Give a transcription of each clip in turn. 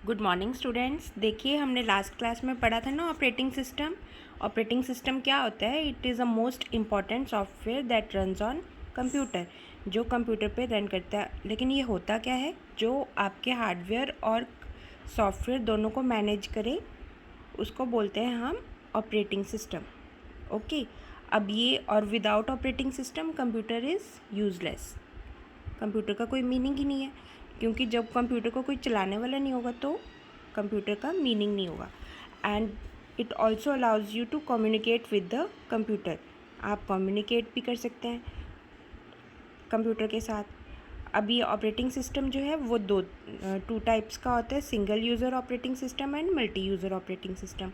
Good morning students. देखिए, हमने last class में पढ़ा था ना ऑपरेटिंग सिस्टम। ऑपरेटिंग सिस्टम क्या होता है? It is a most important software that runs on computer, जो कंप्यूटर पे रन करता है। लेकिन ये होता क्या है? जो आपके हार्डवेयर और सॉफ्टवेयर दोनों को मैनेज करे, उसको बोलते हैं हम ऑपरेटिंग सिस्टम। ओके, अब ये और without operating system computer is useless. Computer का कोई मीनिंग ही नहीं है, क्योंकि जब कंप्यूटर को कोई चलाने वाला नहीं होगा तो कंप्यूटर का मीनिंग नहीं होगा। And it also allows you to communicate with the computer. आप कम्युनिकेट भी कर सकते हैं कंप्यूटर के साथ। अब ये ऑपरेटिंग सिस्टम जो है वो टू टाइप्स का होता है, single user operating system and multi user operating system.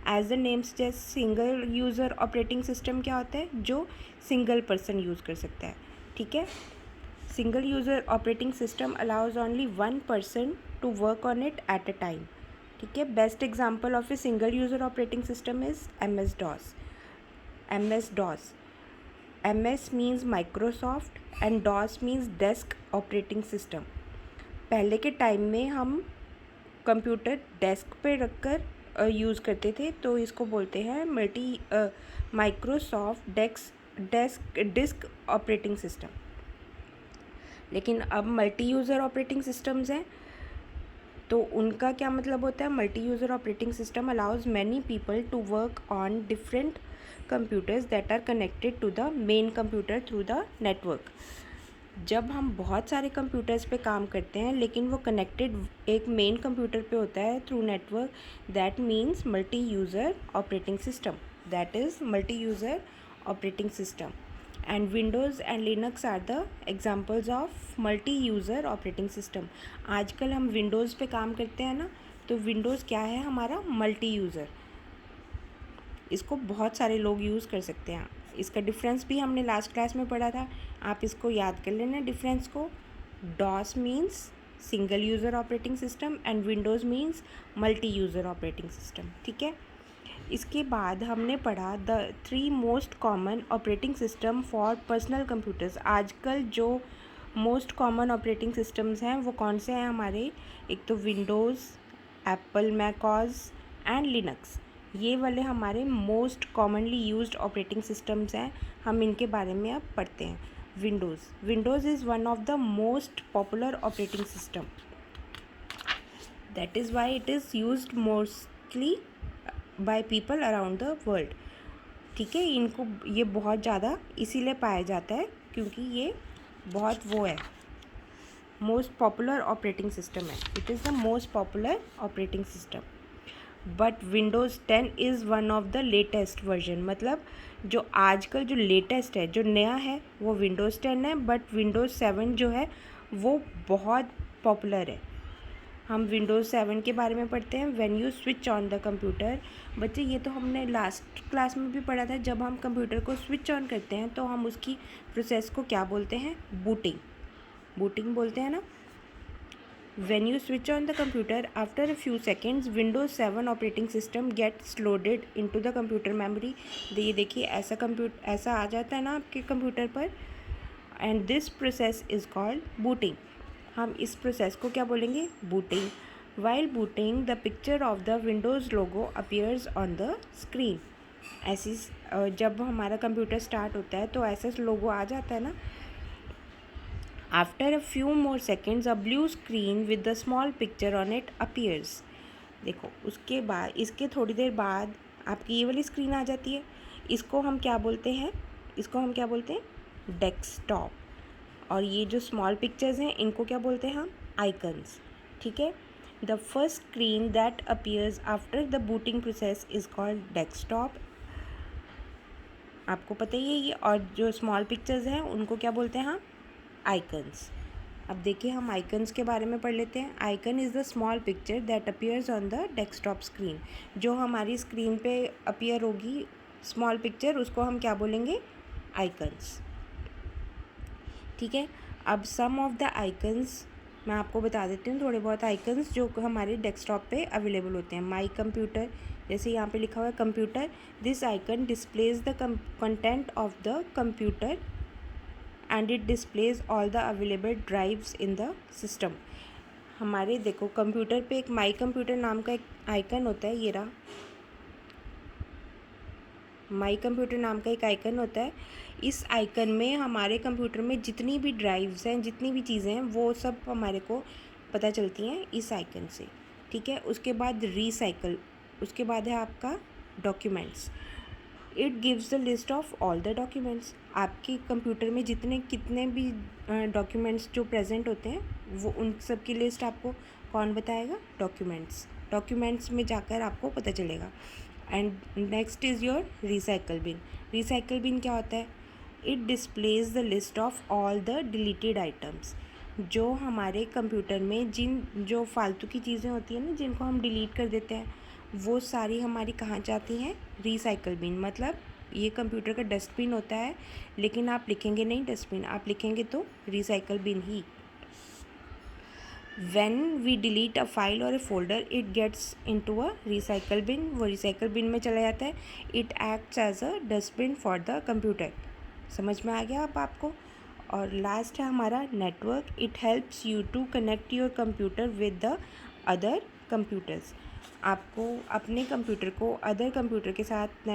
As the name suggest, single user operating system क्या होता है? जो सिंगल पर्सन यूज़ कर सकता है। ठीक है, single user operating system allows only one person to work on it at a time. ठीक है, best example of a single user operating system is MS DOS. MS means Microsoft and DOS means desk operating system. पहले के time में हम computer desk पे रखकर use करते थे, तो इसको बोलते हैं माइक्रोसॉफ्ट डिस्क ऑपरेटिंग सिस्टम। लेकिन अब मल्टी यूज़र ऑपरेटिंग सिस्टम्स हैं, तो उनका क्या मतलब होता है? Multi user operating system allows many people to work on different computers that are connected to the main computer through the network. जब हम बहुत सारे कंप्यूटर्स पे काम करते हैं, लेकिन वो कनेक्टेड एक मेन कंप्यूटर पे होता है through network, that means multi user operating system. That is multi user operating system. And Windows and Linux are the examples of multi user operating system. आजकल हम विंडोज़ पे काम करते हैं ना, तो विंडोज़ क्या है? हमारा मल्टी यूज़र। इसको बहुत सारे लोग यूज़ कर सकते हैं। इसका डिफरेंस भी हमने लास्ट क्लास में पढ़ा था, आप इसको याद कर लेना डिफरेंस को। DOS means single user operating system and Windows means multi user operating system. ठीक है, इसके बाद हमने पढ़ा the 3 most common operating system for personal computers. आजकल जो मोस्ट कॉमन ऑपरेटिंग सिस्टम्स हैं वो कौन से हैं हमारे? एक तो Windows, Apple macOS and Linux. ये वाले हमारे most commonly used operating systems हैं। हम इनके बारे में अब पढ़ते हैं। Windows is one of the most popular operating system, that is why it is used mostly by people around the world. ठीक है, इनको ये बहुत ज़्यादा इसीलिए पाया जाता है क्योंकि ये बहुत वो है, मोस्ट पॉपुलर ऑपरेटिंग सिस्टम है। It is the most popular operating system. But Windows 10 is one of the latest version. मतलब जो आजकल जो लेटेस्ट है, जो नया है, वो विंडोज़ 10 है। बट विंडोज़ 7 जो है वो बहुत पॉपुलर है। हम विंडोज़ 7 के बारे में पढ़ते हैं। When you switch on the computer, बच्चे ये तो हमने लास्ट क्लास में भी पढ़ा था। जब हम कंप्यूटर को स्विच ऑन करते हैं तो हम उसकी प्रोसेस को क्या बोलते हैं? बूटिंग बोलते हैं ना। When you switch on the computer, after a few seconds, Windows 7 operating system gets loaded into the computer memory। ये देखिए, ऐसा आ जाता है ना आपके कंप्यूटर पर। And this process is called booting. हम इस प्रोसेस को क्या बोलेंगे? Booting. While booting, the picture of the Windows logo appears on the screen. ऐसी जब हमारा कंप्यूटर स्टार्ट होता है तो ऐसा लोगो आ जाता है ना। After a few more seconds, a blue screen with the small picture on it appears। देखो, उसके बाद इसके थोड़ी देर बाद आपकी ये वाली स्क्रीन आ जाती है। इसको हम क्या बोलते हैं? डेस्कटॉप। और ये जो स्मॉल पिक्चर्स हैं इनको क्या बोलते हैं हम? आइकन्स। ठीक है, the first screen that appears after the booting process is called desktop. आपको पता ही है ये। और जो स्मॉल पिक्चर्स हैं उनको क्या बोलते हैं हम? आइकन्स। अब देखिए, हम आइकन्स के बारे में पढ़ लेते हैं। Icon is the small picture that appears on the desktop screen. जो हमारी स्क्रीन पे अपीयर होगी स्मॉल पिक्चर, उसको हम क्या बोलेंगे? आइकन्स। ठीक है, अब सम ऑफ द आइकन्स मैं आपको बता देती हूँ, थोड़े बहुत आइकन्स जो हमारे डेस्कटॉप पे अवेलेबल होते हैं। माई कंप्यूटर, जैसे यहाँ पे लिखा हुआ है computer, this icon displays the content of the computer and it displays all the available drives in the system। हमारे देखो कंप्यूटर पे एक माई कंप्यूटर नाम का एक आइकन होता है, ये रहा माई कंप्यूटर नाम का एक आइकन होता है। इस आइकन में हमारे कंप्यूटर में जितनी भी ड्राइव्स हैं, जितनी भी चीज़ें हैं, वो सब हमारे को पता चलती हैं इस आइकन से, ठीक है। उसके बाद रिसाइकल, उसके बाद है आपका documents. It gives the list of all the documents. आपके कंप्यूटर में जितने कितने भी डॉक्यूमेंट्स जो प्रेजेंट होते हैं, वो उन सब की लिस्ट आपको कौन बताएगा? डॉक्यूमेंट्स। डॉक्यूमेंट्स में जाकर आपको पता चलेगा। And next is your recycle bin. Recycle bin क्या होता है? It displays the list of all the deleted items. जो हमारे कंप्यूटर में जो फालतू की चीज़ें होती हैं ना, जिनको हम डिलीट कर देते हैं, वो सारी हमारी कहाँ जाती हैं? Recycle bin. मतलब ये कंप्यूटर का डस्टबिन होता है, लेकिन आप लिखेंगे नहीं डस्टबिन, आप लिखेंगे तो रिसाइकल बिन ही। When we delete a file or a folder, it gets into a recycle bin. वो recycle bin में चला जाता है। It acts as a dustbin for the computer. समझ में आ गया अब आपको? और लास्ट है हमारा network. It helps you to connect your computer with the other computers. आपको अपने कंप्यूटर को अदर कंप्यूटर के साथ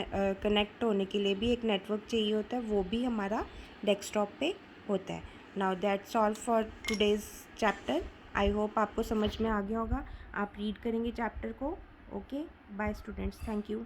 कनेक्ट होने के लिए भी एक नेटवर्क चाहिए होता है, वो भी हमारा डेस्कटॉप पे होता है। Now that's all for today's chapter. I hope आपको समझ में आ गया होगा। आप रीड करेंगे चैप्टर को। Okay, bye students, thank you.